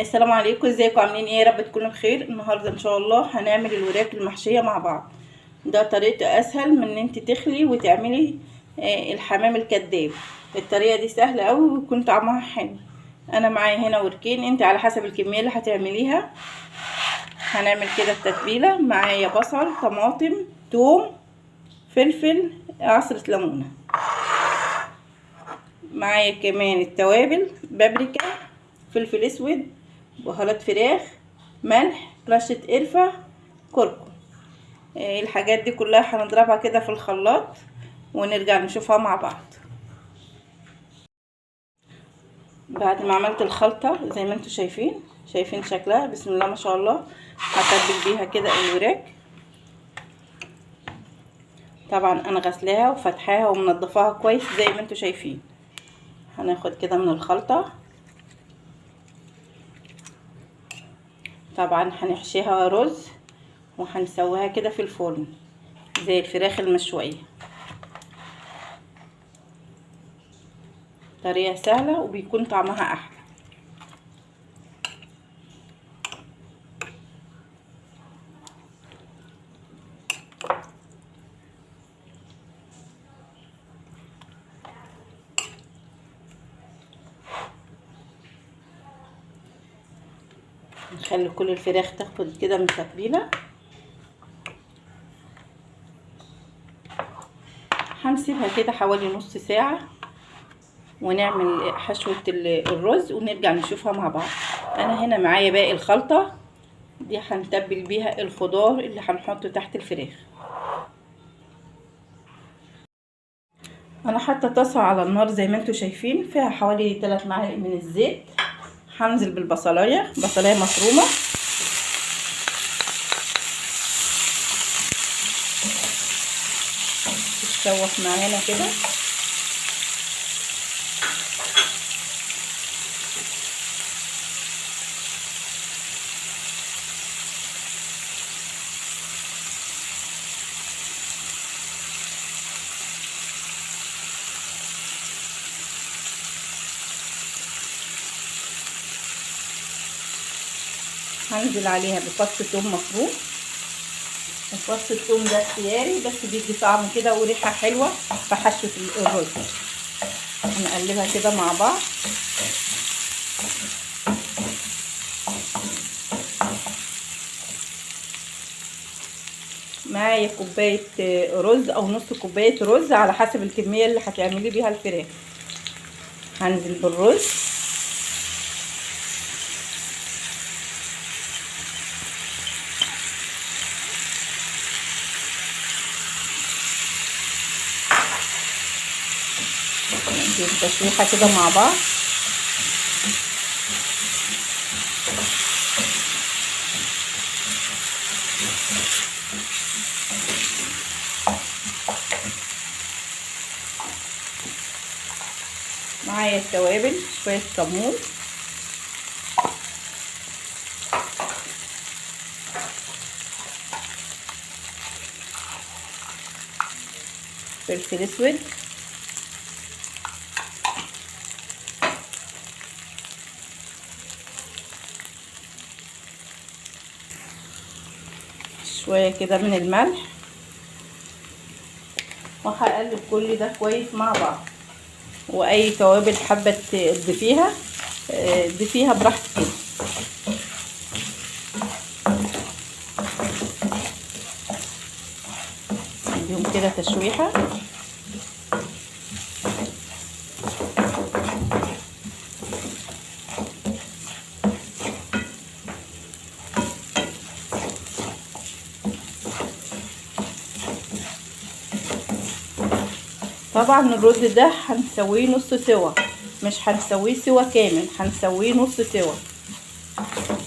السلام عليكم، ازيكم؟ عاملين ايه؟ يا رب تكونوا بخير. النهارده ان شاء الله هنعمل الوراك المحشيه مع بعض. ده طريقته اسهل من ان انت تخلي وتعملي الحمام الكداب. الطريقه دي سهله قوي ويكون طعمها حلو. انا معايا هنا وركين، انت على حسب الكميه اللي هتعمليها. هنعمل كده التتبيله. معايا بصل، طماطم، توم، فلفل، عصره ليمونه. معايا كمان التوابل: بابريكا، فلفل اسود، بهارات فراخ، ملح، رشة قرفة، كركم. الحاجات دي كلها هنضربها كده في الخلاط ونرجع نشوفها مع بعض. بعد ما عملت الخلطة زي ما انتوا شايفين شكلها، بسم الله ما شاء الله. هتبل بيها كده الوراك. طبعا انا غسلاها وفتحاها ومنضفاها كويس زي ما انتوا شايفين. هناخد كده من الخلطة. طبعا هنحشيها رز وهنسويها كده في الفرن زي الفراخ المشوية. طريقة سهلة وبيكون طعمها احلى. نخلي كل الفراخ تاخد كده من التتبيله. هنسيبها كده حوالي نص ساعه ونعمل حشوه الرز ونرجع نشوفها مع بعض. انا هنا معايا باقي الخلطه دي، هنتبل بيها الخضار اللي هنحطه تحت الفراخ. انا حاطه طاسه على النار زي ما انتوا شايفين، فيها حوالي 3 معالق من الزيت. هنزل بالبصلايه، بصلايه مفرومه. تتشوح معانا كده. هنزل عليها بفص ثوم مفروم. الفص الثوم ده اختياري بس بيدي طعم كده وريحه حلوه في حشوه الرز. هنقلبها كده مع بعض. معايا كوبايه رز او نص كوبايه رز على حسب الكميه اللي هتعملي بيها الفراخ. هنزل بالرز. ندي تشويحه كده مع بعض. معايا التوابل: شويه كمون، فلفل اسود، شويه كده من الملح. وهقلب كل ده كويس مع بعض. واي توابل حابه تضيفيها ضيفيها براحتك كده. نديهم كده تشويحه. طبعا الرز ده هنسويه نص سوا، مش هنسويه سوا كامل، هنسويه نص سوا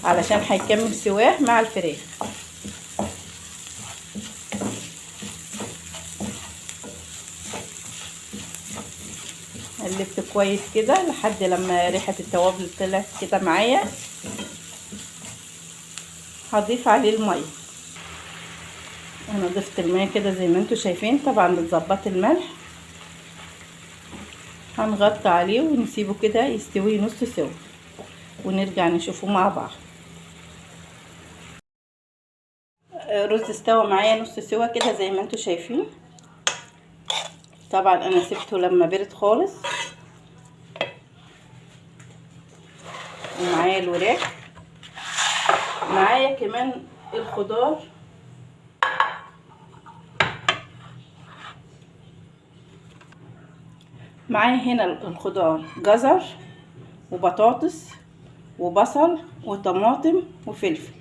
علشان هيكمل سواه مع الفراخ. قلبت كويس كده لحد لما ريحه التوابل طلعت كده معايا. هضيف عليه الميه. انا ضفت الميه كده زي ما انتوا شايفين. طبعا بتظبطي الملح. هنغطي عليه ونسيبه كده يستوي نص سوا. ونرجع نشوفه مع بعض. الرز استوى معايا نص سوا كده زي ما انتوا شايفين. طبعا انا سبته لما برد خالص. ومعايا الوراك، معايا كمان الخضار. معايا هنا الخضار جزر وبطاطس وبصل وطماطم وفلفل.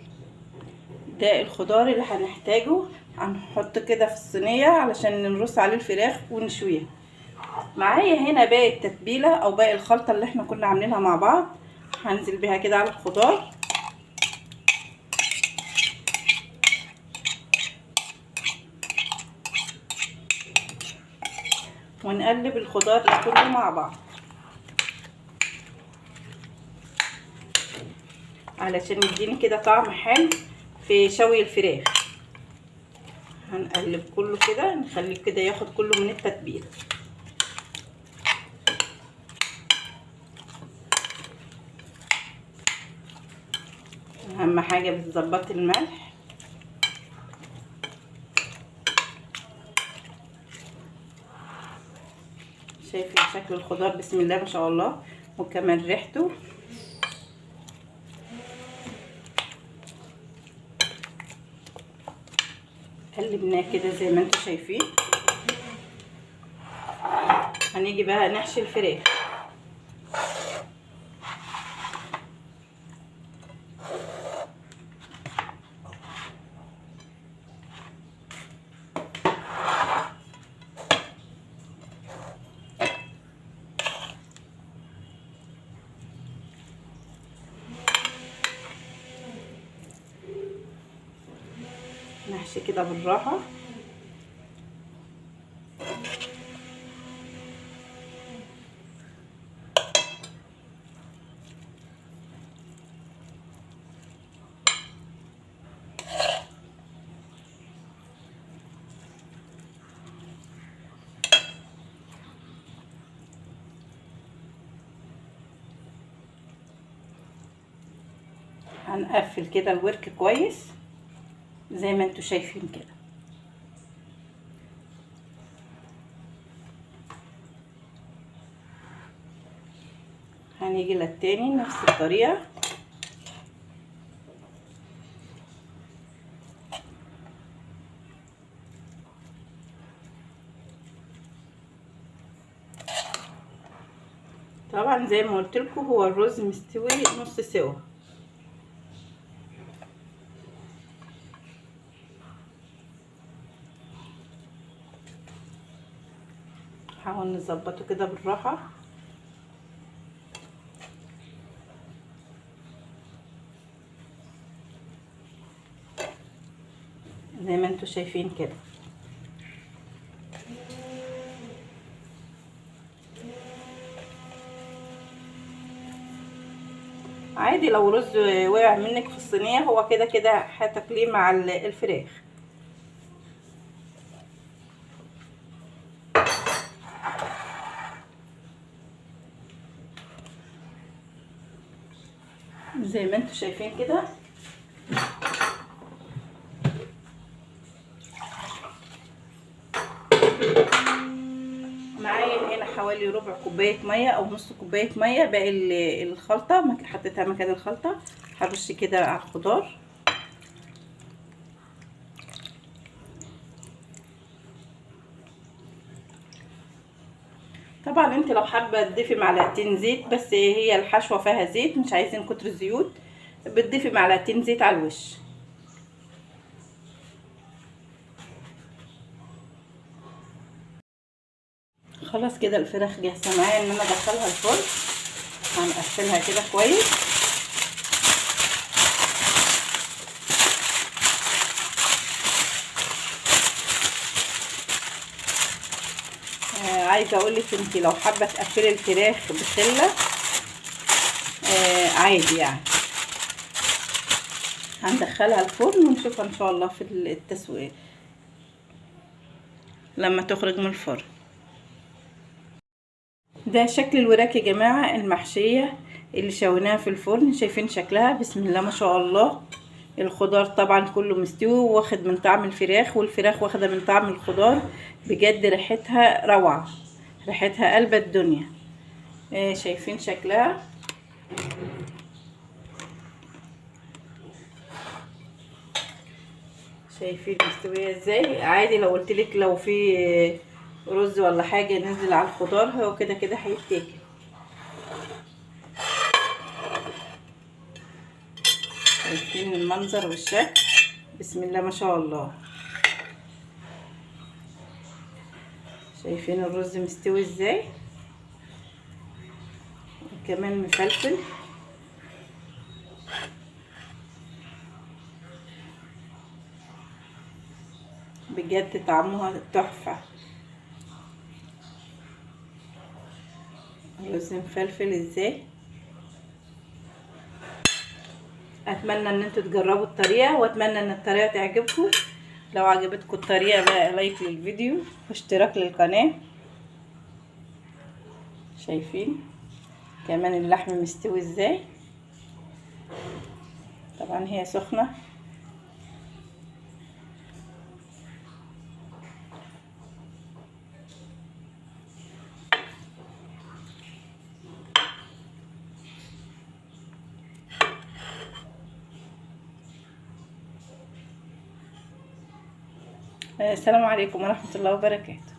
ده الخضار اللي هنحتاجه. هنحط كده في الصينية علشان نرص عليه الفراخ ونشويها. معايا هنا باقي التتبيلة او باقي الخلطة اللي احنا كنا عاملينها مع بعض. هنزل بيها كده على الخضار، ونقلب الخضار ده كله مع بعض علشان يديني كده طعم حلو في شوي الفراخ. هنقلب كله كده، نخليه كده ياخد كله من التتبيله. اهم حاجه بتظبط الملح. شايفين شكل الخضار؟ بسم الله ما شاء الله، وكمان ريحته. قلبناه كده زي ما انتم شايفين. هنيجي بقى نحشي الفراخ. نحشي كده بالراحه. هنقفل كده الورك كويس زي ما انتوا شايفين كده. هنيجي للتاني نفس الطريقة. طبعا زي ما قلت لكم هو الرز مستوي نص سوا. نحاول نظبطه كده بالراحه. زي ما انتوا شايفين كده. عادي لو رز وقع منك في الصينيه، هو كده كده هتاكليه مع الفراخ. زي ما انتوا شايفين كده. معايا هنا حوالي ربع كوبايه ميه او نص كوبايه ميه. باقي الخلطه حطيتها مكان الخلطه. هرش كده على الخضار. طبعا انت لو حابه تضيفي معلقتين زيت، بس هي الحشوه فيها زيت مش عايزين كتر الزيوت، بتضيفي معلقتين زيت على الوش. خلاص كده الفراخ جاهزه معايا ان انا ادخلها الفرن. هنقفلها كده كويس. عايزه اقول لك انت لو حابه تقفلي الفراخ بسله عادي يعني. هندخلها الفرن ونشوفها ان شاء الله في التسويه لما تخرج من الفرن. ده شكل الوراك يا جماعه المحشيه اللي شويناها في الفرن. شايفين شكلها؟ بسم الله ما شاء الله. الخضار طبعا كله مستوي واخد من طعم الفراخ، والفراخ واخده من طعم الخضار. بجد ريحتها روعه، ريحتها قلب الدنيا. شايفين شكلها؟ شايفين مستويه ازاي؟ عادي لو قلتلك لو في رز ولا حاجه نزل على الخضار هو كده كده هيتاكل. شايفين المنظر والشكل؟ بسم الله ما شاء الله. شايفين الرز مستوي ازاي؟ وكمان مفلفل. بجد طعمها تحفه. الرز مفلفل ازاي. اتمنى ان انتوا تجربوا الطريقه، واتمنى ان الطريقه تعجبكم. لو عجبتكم الطريقه بقى لايك للفيديو واشتراك للقناه. شايفين كمان اللحم مستوي ازاي؟ طبعا هي سخنه. السلام عليكم ورحمه الله وبركاته.